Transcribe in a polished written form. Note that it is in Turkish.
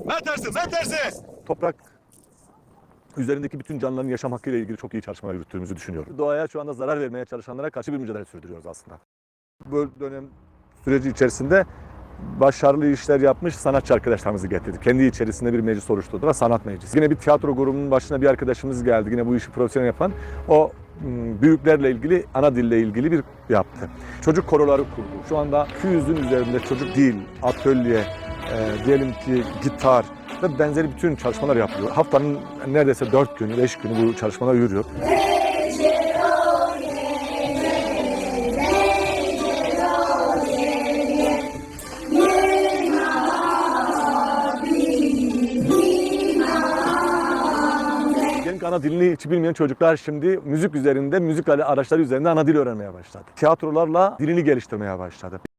Ben tersi. Toprak üzerindeki bütün canlıların yaşam hakkıyla ilgili çok iyi çalışmalar yürüttüğümüzü düşünüyorum. Doğaya şu anda zarar vermeye çalışanlara karşı bir mücadele sürdürüyoruz aslında. Bu dönem süreci içerisinde başarılı işler yapmış sanatçı arkadaşlarımızı getirdik. Kendi içerisinde bir meclis oluşturdular, sanat meclisi. Yine bir tiyatro grubunun başına bir arkadaşımız geldi. Yine bu işi profesyonel yapan. O büyüklerle ilgili, ana dille ilgili bir yaptı. Çocuk koroları kurdu. Şu anda 200'ün üzerinde çocuk dil, atölye, diyelim ki gitar ve benzeri bütün çalışmalar yapılıyor. Haftanın neredeyse 4 günü, 5 günü bu çalışmalar yürüyor. Ana dilini hiç bilmeyen çocuklar şimdi müzik üzerinde, müzik araçları üzerinde ana dil öğrenmeye başladı. Tiyatrolarla dilini geliştirmeye başladı.